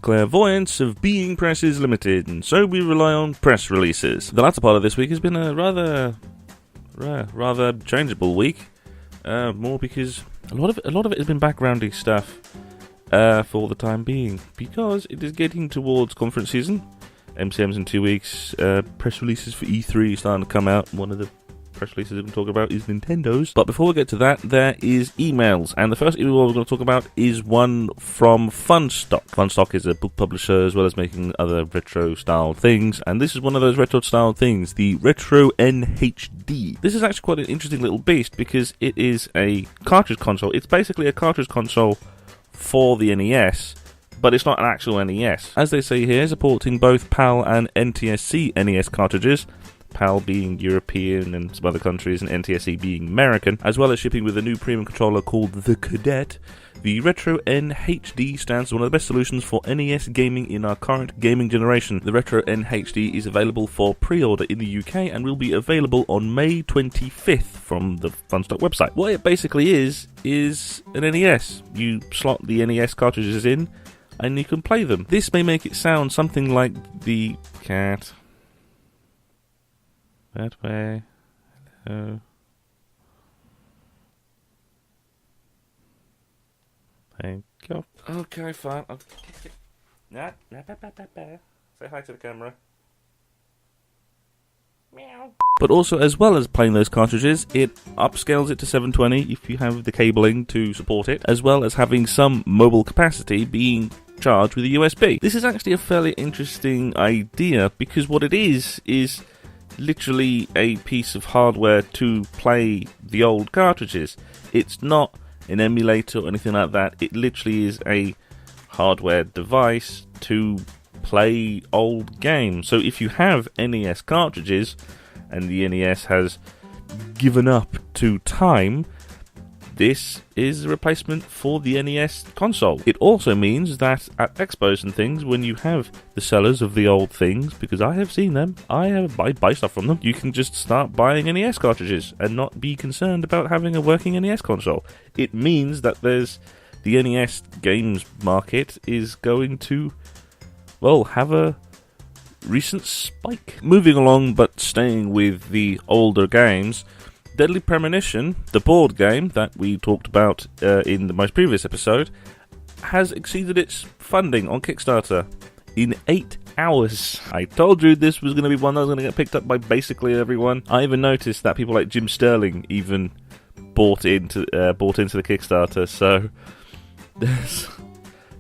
clairvoyance of being press is limited, and so we rely on press releases. The latter part of this week has been a rather changeable week, more because a lot of it has been backgroundy stuff for the time being, because it is getting towards conference season. MCM's in 2 weeks, press releases for E3 starting to come out. One of the press releases we're going to talk about is Nintendo's. But before we get to that, there is emails. And the first email we're going to talk about is one from Funstock. Funstock is a book publisher as well as making other retro-style things. And this is one of those retro-style things, the Retro NHD. This is actually quite an interesting little beast because it is a cartridge console. It's basically a cartridge console for the NES, but it's not an actual NES. As they say here, supporting both PAL and NTSC NES cartridges, PAL being European and some other countries, and NTSC being American, as well as shipping with a new premium controller called the Cadet. The Retro NHD stands as one of the best solutions for NES gaming in our current gaming generation. The Retro NHD is available for pre-order in the UK and will be available on May 25th from the Funstock website. What it basically is an NES. You slot the NES cartridges in and you can play them. This may make it sound something like the cat. That way. Hello. Thank you. Okay, fine. Say hi to the camera. Meow. But also, as well as playing those cartridges, it upscales it to 720 if you have the cabling to support it, as well as having some mobile capacity being charged with a USB. This is actually a fairly interesting idea because what it is literally a piece of hardware to play the old cartridges. It's not an emulator or anything like that. It literally is a hardware device to play old games. So if you have NES cartridges and the NES has given up to time, this is a replacement for the NES console. It also means that at expos and things, when you have the sellers of the old things, because I have seen them, I buy stuff from them, you can just start buying NES cartridges and not be concerned about having a working NES console. It means that the NES games market is going to, well, have a recent spike. Moving along, but staying with the older games, Deadly Premonition, the board game that we talked about in the most previous episode, has exceeded its funding on Kickstarter in 8 hours. I told you this was going to be one that was going to get picked up by basically everyone. I even noticed that people like Jim Sterling even bought into the Kickstarter, so there's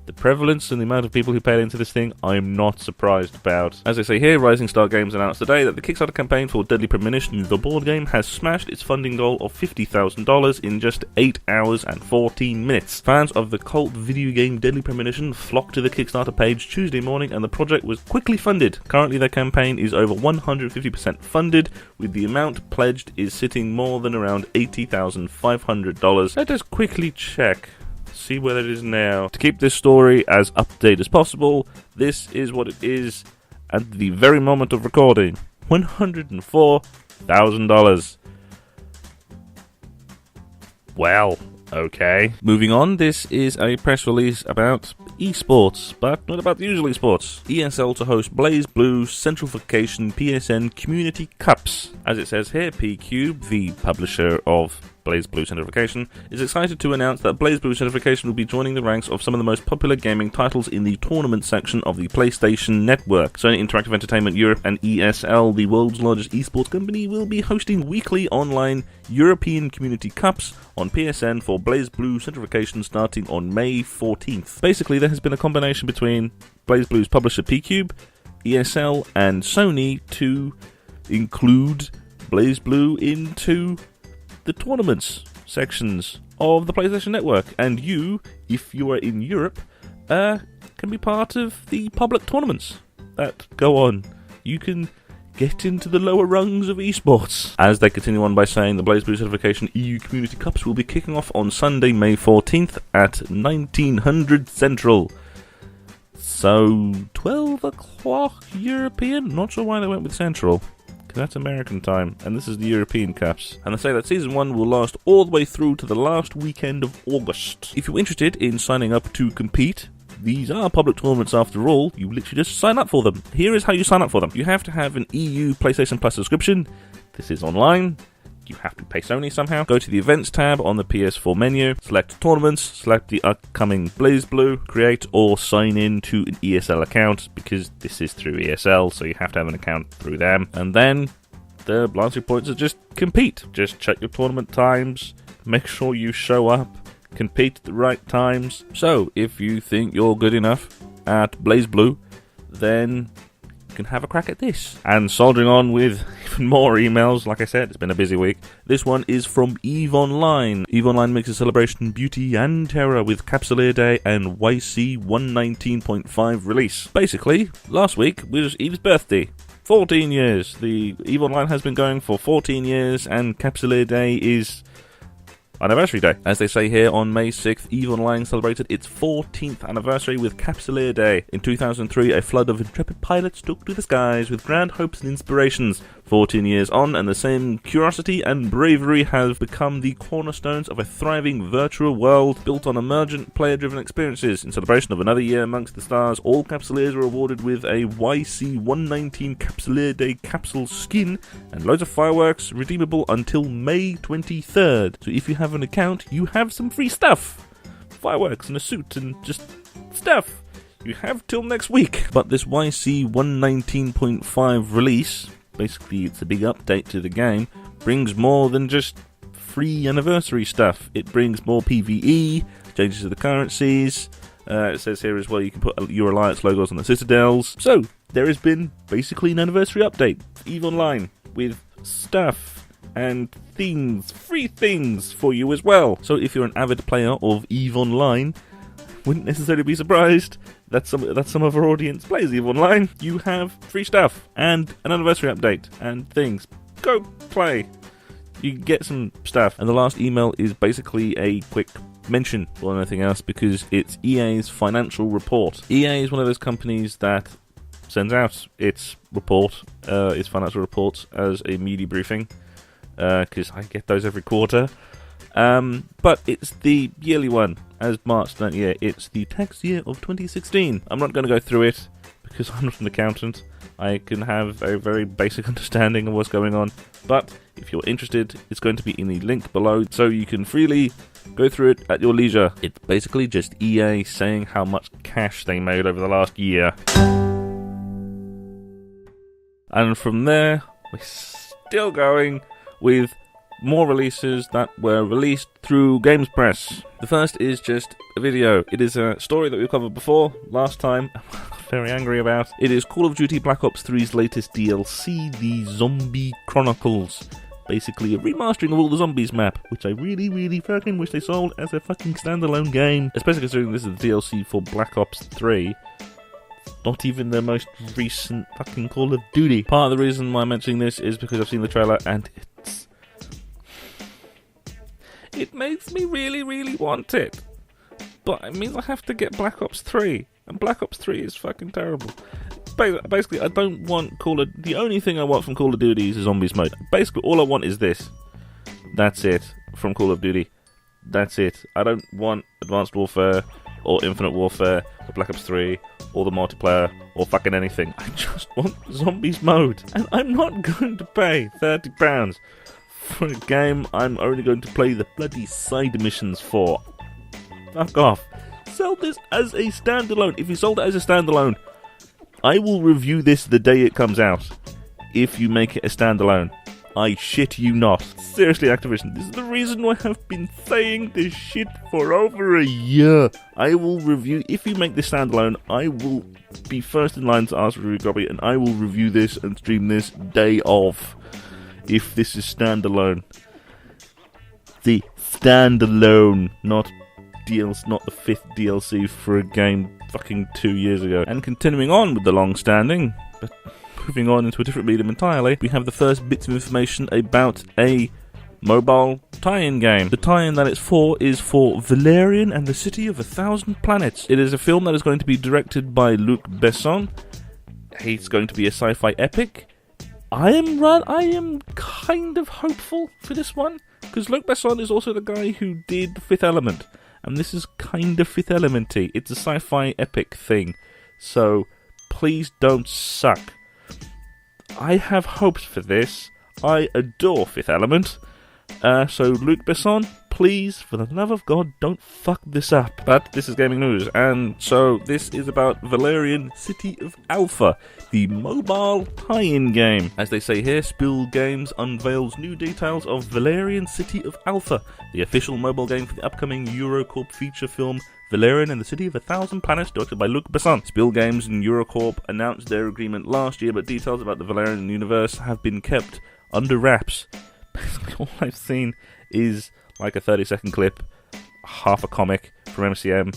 the prevalence and the amount of people who paid into this thing, I'm not surprised about. As I say here, Rising Star Games announced today that the Kickstarter campaign for Deadly Premonition, the board game, has smashed its funding goal of $50,000 in just 8 hours and 14 minutes. Fans of the cult video game Deadly Premonition flocked to the Kickstarter page Tuesday morning and the project was quickly funded. Currently their campaign is over 150% funded, with the amount pledged is sitting more than around $80,500. Let us quickly check. See where it is now. To keep this story as up-to-date as possible, this is what it is at the very moment of recording. $104,000. Well, okay. Moving on, this is a press release about esports, but not about the usual esports. ESL to host BlazBlue Centralification PSN Community Cups. As it says here, P-Cube, the publisher of BlazBlue Centralification, is excited to announce that BlazBlue Centralification will be joining the ranks of some of the most popular gaming titles in the tournament section of the PlayStation Network. Sony Interactive Entertainment Europe and ESL, the world's largest esports company, will be hosting weekly online European Community Cups on PSN for BlazBlue Centralification starting on May 14th. Basically, there has been a combination between BlazBlue's publisher P-Cube, ESL, and Sony to include BlazBlue into the tournaments sections of the PlayStation Network, and you, if you are in Europe, can be part of the public tournaments that go on. You can get into the lower rungs of esports. As they continue on by saying, the BlazBlue Certification EU Community Cups will be kicking off on Sunday, May 14th at 1900 Central. So, 12 o'clock European? Not sure why they went with Central. That's American time, and this is the European Cups. And they say that Season 1 will last all the way through to the last weekend of August. If you're interested in signing up to compete, these are public tournaments after all. You literally just sign up for them. Here is how you sign up for them. You have to have an EU PlayStation Plus subscription. This is online. You have to pay Sony somehow. Go to the Events tab on the PS4 menu, select Tournaments, select the upcoming BlazBlue, create or sign in to an ESL account, because this is through ESL, so you have to have an account through them. And then the last 2 points are just compete. Just check your tournament times, make sure you show up, compete at the right times. So if you think you're good enough at BlazBlue, then can have a crack at this. And soldering on with even more emails, like I said, it's been a busy week. This one is from EVE Online. EVE Online makes a celebration beauty and terror with Capsuleer Day and YC 119.5 release. Basically, last week was EVE's birthday. 14 years. The EVE Online has been going for 14 years, and Capsuleer Day is Anniversary Day. As they say here, on May 6th, EVE Online celebrated its 14th anniversary with Capsuleer Day. In 2003, a flood of intrepid pilots took to the skies with grand hopes and inspirations. 14 years on, and the same curiosity and bravery have become the cornerstones of a thriving virtual world built on emergent player-driven experiences. In celebration of another year amongst the stars, all Capsuleers were awarded with a YC119 Capsuleer Day capsule skin and loads of fireworks, redeemable until May 23rd. So if you have an account, you have some free stuff. Fireworks and a suit and just stuff. You have till next week. But this YC119.5 release, basically it's a big update to the game, brings more than just free anniversary stuff. It brings more PvE, changes to the currencies. It says here as well you can put your alliance logos on the citadels. So there has been basically an anniversary update, EVE Online, with stuff and things, free things for you as well. So if you're an avid player of EVE Online, wouldn't necessarily be surprised that some of our audience plays EVE Online. You have free stuff and an anniversary update and things. Go play. You get some stuff. And the last email is basically a quick mention or anything else, because it's EA's financial report. EA is one of those companies that sends out its report, its financial reports, as a media briefing, because I get those every quarter. But it's the yearly one, as March that year. It's the tax year of 2016. I'm not going to go through it because I'm not an accountant. I can have a very basic understanding of what's going on. But if you're interested, it's going to be in the link below, so you can freely go through it at your leisure. It's basically just EA saying how much cash they made over the last year. And from there, we're still going with more releases that were released through Games Press. The first is just a video. It is a story that we covered before last time. I'm very angry about. It is Call of Duty Black Ops 3's latest DLC, the Zombie Chronicles. Basically a remastering of all the zombies map, which I really, really fucking wish they sold as a fucking standalone game. Especially considering this is the DLC for Black Ops 3. Not even the most recent fucking Call of Duty. Part of the reason why I'm mentioning this is because I've seen the trailer and it makes me really, really want it. But it means I have to get Black Ops 3. And Black Ops 3 is fucking terrible. Basically, I don't want the only thing I want from Call of Duty is a zombies mode. Basically, all I want is this. That's it from Call of Duty. That's it. I don't want Advanced Warfare or Infinite Warfare or Black Ops 3 or the multiplayer or fucking anything. I just want zombies mode. And I'm not going to pay £30 for a game I'm only going to play the bloody side missions for. Fuck off. Sell this as a standalone. If you sold it as a standalone, I will review this the day it comes out. If you make it a standalone, I shit you not. Seriously, Activision, this is the reason why I've been saying this shit for over a year. I will review, if you make this standalone, I will be first in line to ask for a review copy, and I will review this and stream this day of. If this is standalone. The standalone, not DLC, not the 5th DLC for a game fucking 2 years ago. And continuing on with the long-standing, but moving on into a different medium entirely, we have the first bits of information about a mobile tie-in game. The tie-in that it's for is for Valerian and the City of 1,000 Planets. It is a film that is going to be directed by Luc Besson. He's going to be a sci-fi epic. I am kind of hopeful for this one, because Luc Besson is also the guy who did The Fifth Element, and this is kind of Fifth Element-y. It's a sci-fi epic thing, so please don't suck. I have hopes for this. I adore Fifth Element, so Luc Besson, please, for the love of God, don't fuck this up. But this is gaming news, and so this is about Valerian City of Alpha, the mobile tie-in game. As they say here, Spill Games unveils new details of Valerian City of Alpha, the official mobile game for the upcoming Eurocorp feature film Valerian and the City of 1,000 Planets, directed by Luc Besson. Spill Games and Eurocorp announced their agreement last year, but details about the Valerian universe have been kept under wraps. Basically, all I've seen is like a 30-second clip, half a comic from MCM,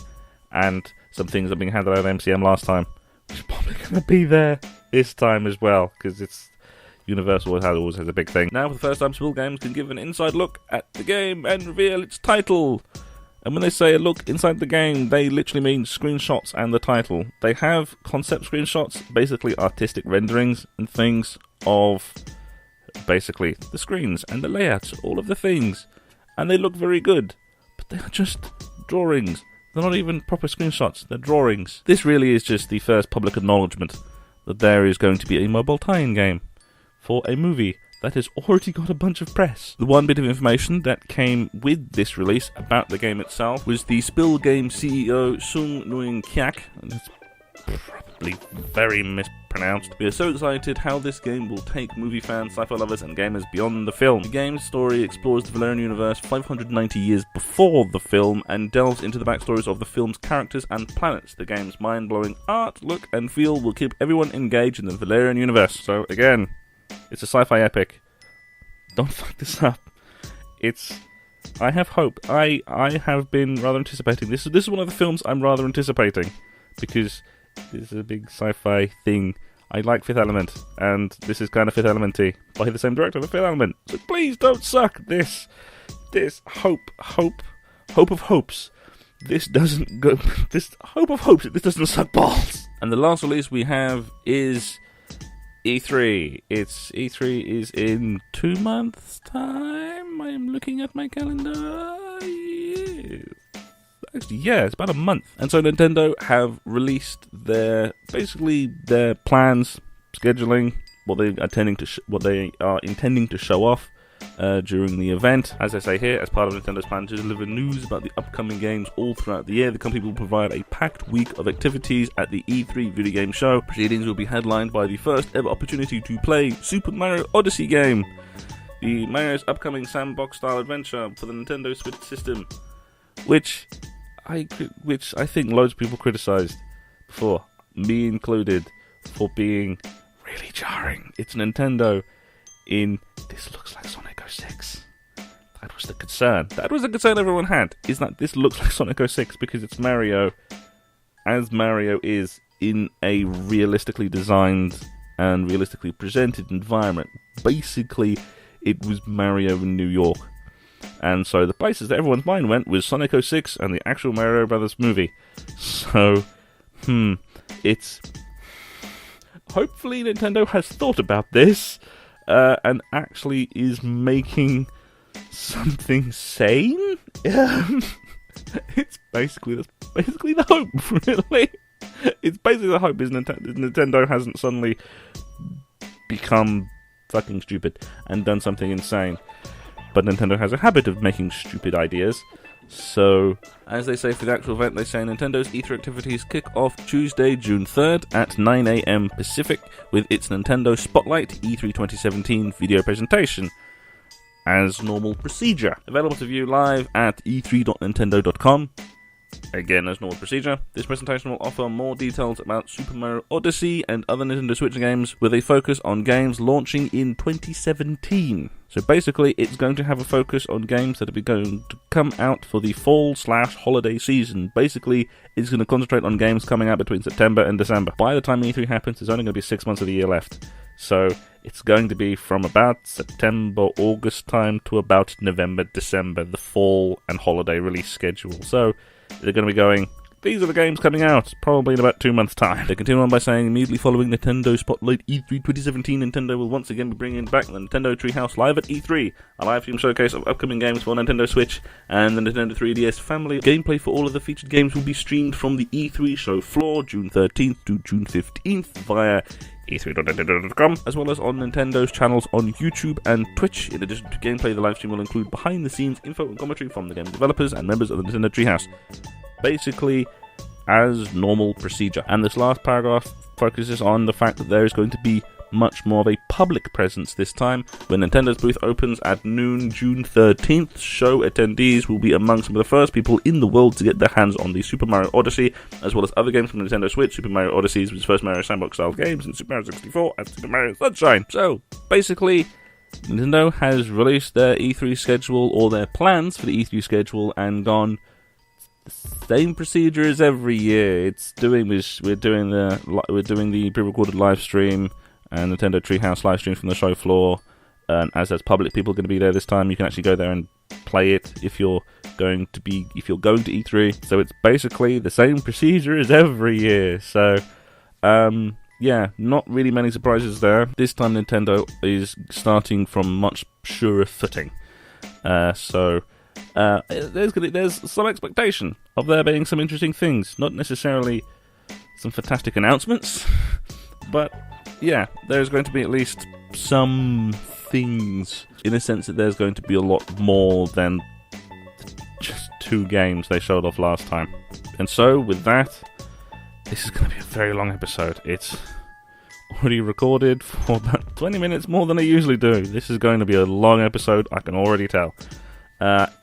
and some things that are being handed out of MCM last time, which are probably going to be there this time as well, because it's Universal always has a big thing. Now, for the first time, Spill Games can give an inside look at the game and reveal its title. And when they say a look inside the game, they literally mean screenshots and the title. They have concept screenshots, basically artistic renderings and things of basically the screens and the layouts, all of the things. And they look very good, but they are just drawings. They're not even proper screenshots, they're drawings. This really is just the first public acknowledgement that there is going to be a mobile tie-in game for a movie that has already got a bunch of press. The one bit of information that came with this release about the game itself was the Spill Game CEO Sung Nguyen Kyak, and it's probably very mispronounced. We are so excited how this game will take movie fans, sci-fi lovers, and gamers beyond the film. The game's story explores the Valerian universe 590 years before the film and delves into the backstories of the film's characters and planets. The game's mind-blowing art, look, and feel will keep everyone engaged in the Valerian universe. So again, it's a sci-fi epic. Don't fuck this up. I have hope. I have been rather anticipating this. This is one of the films I'm rather anticipating, because this is a big sci-fi thing. I like Fifth Element, and this is kind of Fifth Element-y by the same director of Fifth Element. So please don't suck this hope of hopes. This doesn't go. This hope of hopes. This doesn't suck balls. And the last release we have is E3. E3 is in 2 months' time. I am looking at my calendar. Actually, yeah, it's about a month. And so Nintendo have released their plans, scheduling, what they are intending to show off during the event. As I say here, as part of Nintendo's plan to deliver news about the upcoming games all throughout the year, the company will provide a packed week of activities at the E3 video game show. Proceedings will be headlined by the first ever opportunity to play Super Mario Odyssey game, the Mario's upcoming sandbox-style adventure for the Nintendo Switch system, which I think loads of people criticised before, me included, for being really jarring. It's Nintendo in this looks like Sonic 06. That was the concern. That was the concern everyone had, is that this looks like Sonic 06 because it's Mario, as Mario is in a realistically designed and realistically presented environment. Basically, it was Mario in New York. And so the places that everyone's mind went was Sonic 06 and the actual Mario Brothers movie. So, it's... Hopefully Nintendo has thought about this, and actually is making something sane? It's basically the hope, really. It's basically the hope, is Nintendo hasn't suddenly become fucking stupid and done something insane. But Nintendo has a habit of making stupid ideas. So, as they say for the actual event, they say Nintendo's E3 activities kick off Tuesday, June 3rd at 9 AM Pacific with its Nintendo Spotlight E3 2017 video presentation, as normal procedure. Available to view live at e3.nintendo.com. Again, as normal procedure, this presentation will offer more details about Super Mario Odyssey and other Nintendo Switch games with a focus on games launching in 2017. So basically, it's going to have a focus on games that are going to come out for the fall/holiday season. Basically, it's going to concentrate on games coming out between September and December. By the time E3 happens, there's only going to be 6 months of the year left. So it's going to be from about September, August time to about November, December, the fall and holiday release schedule. So they're going to be going these are the games coming out, probably in about 2 months' time. They continue on by saying, immediately following Nintendo Spotlight E3 2017, Nintendo will once again be bringing back the Nintendo Treehouse Live at E3, a live stream showcase of upcoming games for Nintendo Switch and the Nintendo 3DS family. Gameplay for all of the featured games will be streamed from the E3 show floor, June 13th to June 15th, via e3.nintendo.com, as well as on Nintendo's channels on YouTube and Twitch. In addition to gameplay, the live stream will include behind-the-scenes info and commentary from the game developers and members of the Nintendo Treehouse. Basically, as normal procedure. And this last paragraph focuses on the fact that there is going to be much more of a public presence this time. When Nintendo's booth opens at noon, June 13th, show attendees will be among some of the first people in the world to get their hands on the Super Mario Odyssey, as well as other games from Nintendo Switch. Super Mario Odyssey is his first Mario Sandbox-style games, and Super Mario 64 and Super Mario Sunshine. So, basically, Nintendo has released their E3 schedule, or their plans for the E3 schedule, and gone the same procedure as every year. It's doing this. We're doing the pre-recorded live stream and Nintendo Treehouse live stream from the show floor. As there's public people going to be there this time, you can actually go there and play it if you're going to E3. So it's basically the same procedure as every year. So, yeah, not really many surprises there. This time Nintendo is starting from much surer footing. There's some expectation of there being some interesting things. Not necessarily some fantastic announcements, but yeah, there's going to be at least some things, in the sense that there's going to be a lot more than just 2 games they showed off last time. And so, with that, this is going to be a very long episode. It's already recorded for about 20 minutes more than I usually do. This is going to be a long episode, I can already tell.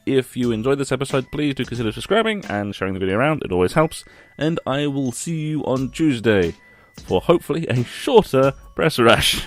If you enjoyed this episode, please do consider subscribing and sharing the video around. It always helps. And I will see you on Tuesday for hopefully a shorter press rush.